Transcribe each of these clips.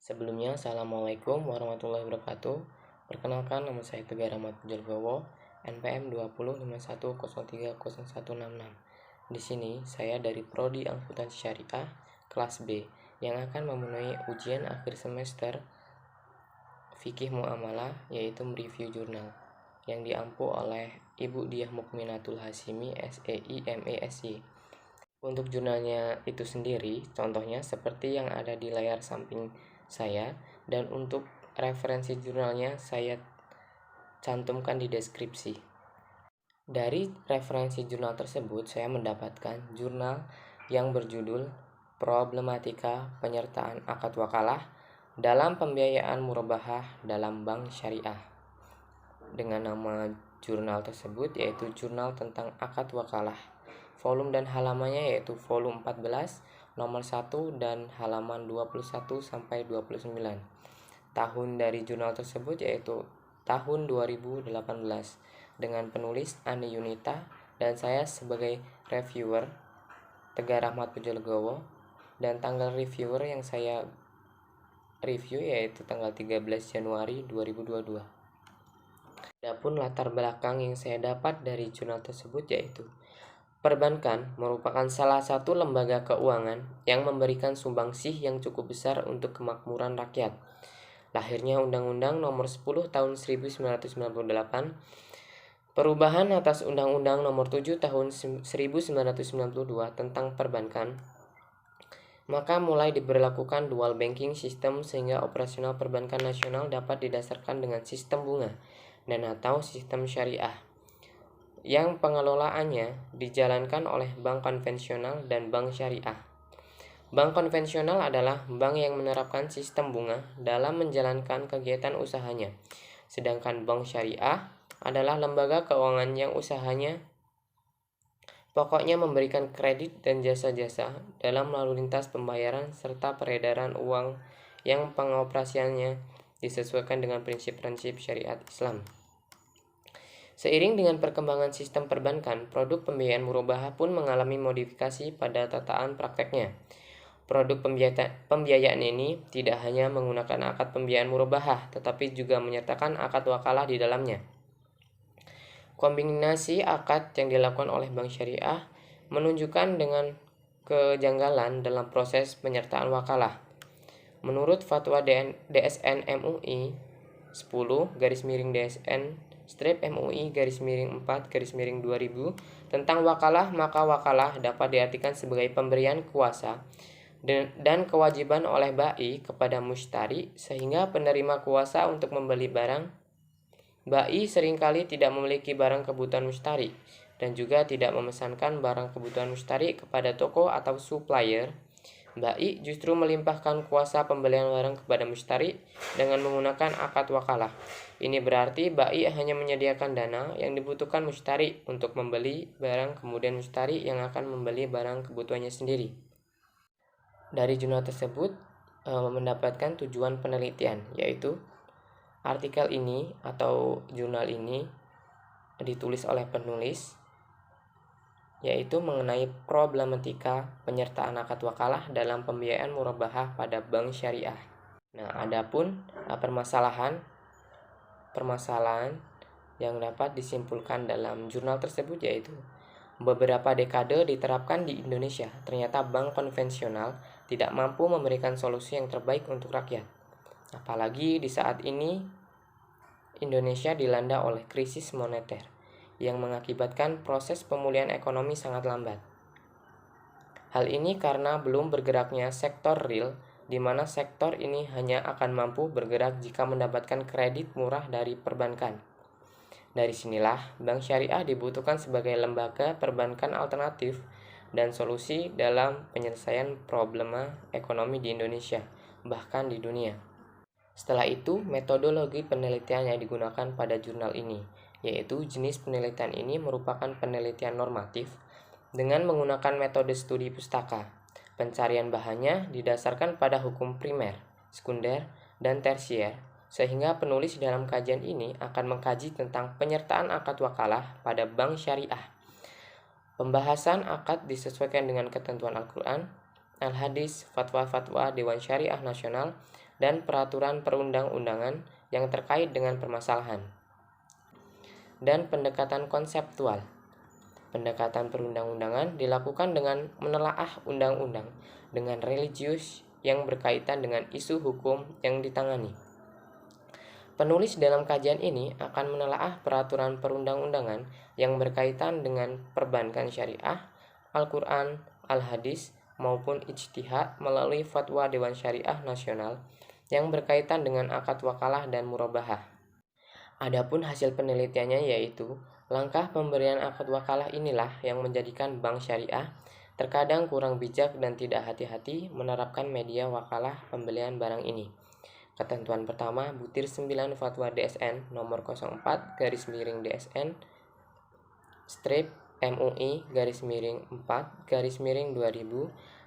Sebelumnya, Assalamualaikum warahmatullahi wabarakatuh. Perkenalkan, nama saya Tegar Ahmad Pujalgowo, NPM 2051030166. Di sini, saya dari Prodi Akuntansi Syariah kelas B yang akan memenuhi ujian akhir semester Fikih Muamalah, yaitu mereview jurnal yang diampu oleh Ibu Diah Mukminatul Hasimi, SEI, MESY. Untuk jurnalnya itu sendiri, contohnya seperti yang ada di layar samping saya, dan untuk referensi jurnalnya saya cantumkan di deskripsi. Dari referensi jurnal tersebut, saya mendapatkan jurnal yang berjudul Problematika Penyertaan Akad Wakalah dalam Pembiayaan Murabahah dalam Bank Syariah, dengan nama jurnal tersebut yaitu Jurnal tentang Akad Wakalah. Volume dan halamannya yaitu volume 14 nomor 1 dan halaman 21 sampai 29. Tahun dari jurnal tersebut yaitu tahun 2018 dengan penulis Ani Yunita dan saya sebagai reviewer Tegar Ahmad Pujalgowo, dan tanggal reviewer yang saya review yaitu tanggal 13 Januari 2022. Adapun latar belakang yang saya dapat dari jurnal tersebut yaitu perbankan merupakan salah satu lembaga keuangan yang memberikan sumbangsih yang cukup besar untuk kemakmuran rakyat. Lahirnya Undang-Undang Nomor 10 Tahun 1998, perubahan atas Undang-Undang Nomor 7 Tahun 1992 tentang perbankan, maka mulai diberlakukan dual banking system sehingga operasional perbankan nasional dapat didasarkan dengan sistem bunga dan atau sistem syariah, yang pengelolaannya dijalankan oleh bank konvensional dan bank syariah. Bank konvensional adalah bank yang menerapkan sistem bunga dalam menjalankan kegiatan usahanya, sedangkan bank syariah adalah lembaga keuangan yang usahanya pokoknya memberikan kredit dan jasa-jasa dalam lalu lintas pembayaran serta peredaran uang yang pengoperasiannya disesuaikan dengan prinsip-prinsip syariat Islam. Seiring dengan perkembangan sistem perbankan, produk pembiayaan murabahah pun mengalami modifikasi pada tataan prakteknya. Produk pembiayaan ini tidak hanya menggunakan akad pembiayaan murabahah, tetapi juga menyertakan akad wakalah di dalamnya. Kombinasi akad yang dilakukan oleh bank syariah menunjukkan dengan kejanggalan dalam proses penyertaan wakalah. Menurut fatwa DSN MUI 10-DSN-MUI-4-2000 tentang wakalah, maka wakalah dapat diartikan sebagai pemberian kuasa dan kewajiban oleh bai kepada mushtari sehingga penerima kuasa untuk membeli barang. Bai seringkali tidak memiliki barang kebutuhan mushtari dan juga tidak memesankan barang kebutuhan mushtari kepada toko atau supplier. Bai justru melimpahkan kuasa pembelian barang kepada mushtari dengan menggunakan akad wakalah. Ini berarti bai hanya menyediakan dana yang dibutuhkan mushtari untuk membeli barang, kemudian mushtari yang akan membeli barang kebutuhannya sendiri. Dari jurnal tersebut mendapatkan tujuan penelitian, yaitu artikel ini atau jurnal ini ditulis oleh penulis, yaitu mengenai problematika penyertaan akad wakalah dalam pembiayaan murabahah pada bank syariah. Nah, adapun permasalahan yang dapat disimpulkan dalam jurnal tersebut yaitu beberapa dekade diterapkan di Indonesia, ternyata bank konvensional tidak mampu memberikan solusi yang terbaik untuk rakyat. Apalagi di saat ini Indonesia dilanda oleh krisis moneter yang mengakibatkan proses pemulihan ekonomi sangat lambat. Hal ini karena belum bergeraknya sektor real, di mana sektor ini hanya akan mampu bergerak jika mendapatkan kredit murah dari perbankan. Dari sinilah bank syariah dibutuhkan sebagai lembaga perbankan alternatif dan solusi dalam penyelesaian problema ekonomi di Indonesia, bahkan di dunia. Setelah itu, metodologi penelitian yang digunakan pada jurnal ini, yaitu jenis penelitian ini merupakan penelitian normatif dengan menggunakan metode studi pustaka. Pencarian bahannya didasarkan pada hukum primer, sekunder, dan tersier, sehingga penulis dalam kajian ini akan mengkaji tentang penyertaan akad wakalah pada bank syariah. Pembahasan akad disesuaikan dengan ketentuan Al-Quran, Al-Hadis, fatwa-fatwa Dewan Syariah Nasional, dan peraturan perundang-undangan yang terkait dengan permasalahan. Dan pendekatan konseptual. Pendekatan perundang-undangan dilakukan dengan menelaah undang-undang dengan religius yang berkaitan dengan isu hukum yang ditangani. Penulis dalam kajian ini akan menelaah peraturan perundang-undangan yang berkaitan dengan perbankan syariah, Al-Quran, Al-Hadis, maupun ijtihad melalui fatwa Dewan Syariah Nasional yang berkaitan dengan akad wakalah dan murabahah. Adapun hasil penelitiannya yaitu langkah pemberian akad wakalah inilah yang menjadikan bank syariah terkadang kurang bijak dan tidak hati-hati menerapkan media wakalah pembelian barang ini. Ketentuan pertama, butir 9 Fatwa DSN nomor 04 DSN strip MUI _4 2000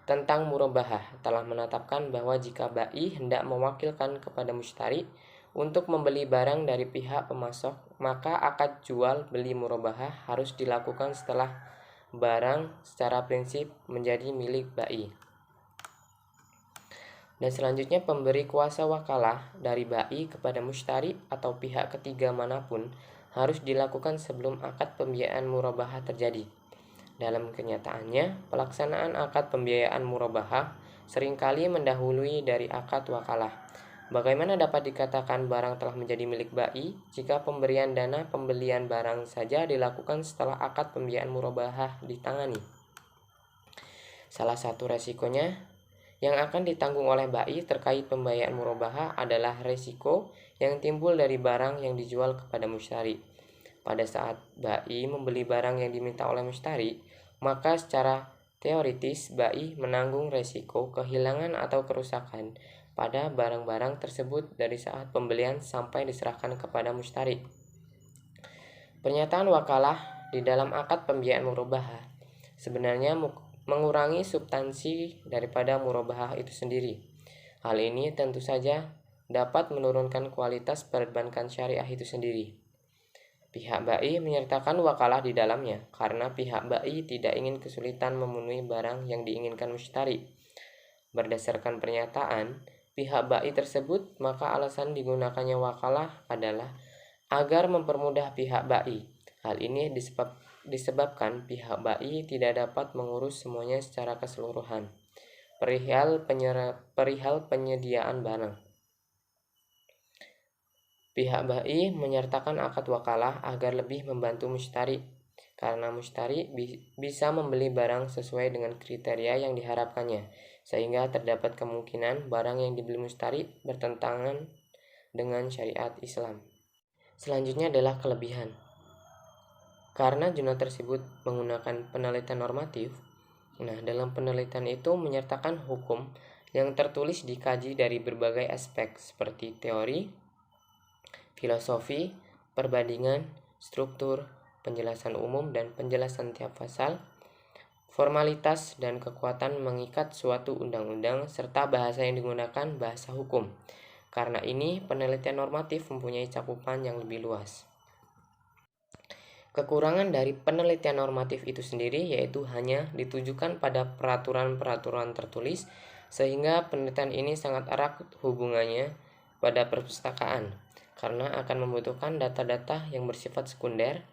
tentang murabahah telah menetapkan bahwa jika bai hendak mewakilkan kepada mushtari untuk membeli barang dari pihak pemasok, maka akad jual beli murabahah harus dilakukan setelah barang secara prinsip menjadi milik bai. Dan selanjutnya, pemberi kuasa wakalah dari bai kepada mushtari atau pihak ketiga manapun harus dilakukan sebelum akad pembiayaan murabahah terjadi. Dalam kenyataannya, pelaksanaan akad pembiayaan murabahah seringkali mendahului dari akad wakalah. Bagaimana dapat dikatakan barang telah menjadi milik bai jika pemberian dana pembelian barang saja dilakukan setelah akad pembiayaan murabahah ditangani? Salah satu resikonya yang akan ditanggung oleh bai terkait pembiayaan murabahah adalah resiko yang timbul dari barang yang dijual kepada mushtari. Pada saat bai membeli barang yang diminta oleh mushtari, maka secara teoritis bai menanggung resiko kehilangan atau kerusakan pada barang-barang tersebut dari saat pembelian sampai diserahkan kepada mushtari. Pernyataan wakalah di dalam akad pembiayaan murabahah sebenarnya mengurangi substansi daripada murabahah itu sendiri. Hal ini tentu saja dapat menurunkan kualitas perbankan syariah itu sendiri. Pihak bai menyertakan wakalah di dalamnya karena pihak bai tidak ingin kesulitan memenuhi barang yang diinginkan mushtari. Berdasarkan pernyataan pihak bai tersebut, maka alasan digunakannya wakalah adalah agar mempermudah pihak bai. Hal ini disebabkan pihak bai tidak dapat mengurus semuanya secara keseluruhan. Perihal penyediaan barang. Pihak bai menyertakan akad wakalah agar lebih membantu mushtari, karena mushtari bisa membeli barang sesuai dengan kriteria yang diharapkannya, sehingga terdapat kemungkinan barang yang dibeli mushtari bertentangan dengan syariat Islam. Selanjutnya adalah kelebihan. Karena jurnal tersebut menggunakan penelitian normatif, dalam penelitian itu menyertakan hukum yang tertulis dikaji dari berbagai aspek seperti teori, filosofi, perbandingan, struktur, penjelasan umum dan penjelasan tiap pasal, formalitas dan kekuatan mengikat suatu undang-undang, serta bahasa yang digunakan bahasa hukum. Karena ini, penelitian normatif mempunyai cakupan yang lebih luas. Kekurangan dari penelitian normatif itu sendiri yaitu hanya ditujukan pada peraturan-peraturan tertulis, sehingga penelitian ini sangat erat hubungannya pada perpustakaan, karena akan membutuhkan data-data yang bersifat sekunder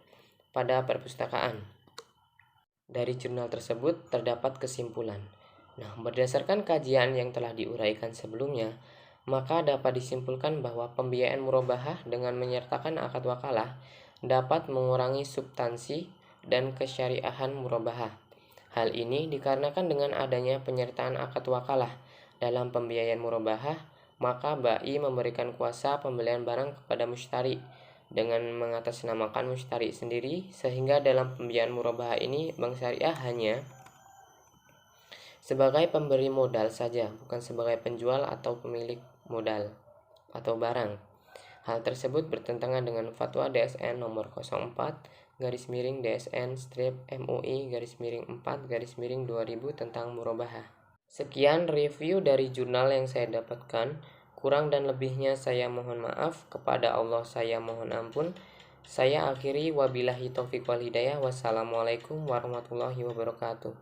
pada perpustakaan. Dari jurnal tersebut terdapat kesimpulan. Berdasarkan kajian yang telah diuraikan sebelumnya, maka dapat disimpulkan bahwa pembiayaan murabahah dengan menyertakan akad wakalah dapat mengurangi substansi dan kesyariahan murabahah. Hal ini dikarenakan dengan adanya penyertaan akad wakalah dalam pembiayaan murabahah, maka bai memberikan kuasa pembelian barang kepada mushtari dengan mengatasnamakan mushtari sendiri, sehingga dalam pembiayaan murabahah ini bank syariah hanya sebagai pemberi modal saja, bukan sebagai penjual atau pemilik modal atau barang. Hal tersebut bertentangan dengan Fatwa DSN nomor 04 DSN strip MUI _4 2000 tentang murabahah. Sekian review dari jurnal yang saya dapatkan. Kurang dan lebihnya saya mohon maaf. Kepada Allah saya mohon ampun. Saya akhiri, wabillahi taufiq wal hidayah. Wassalamualaikum warahmatullahi wabarakatuh.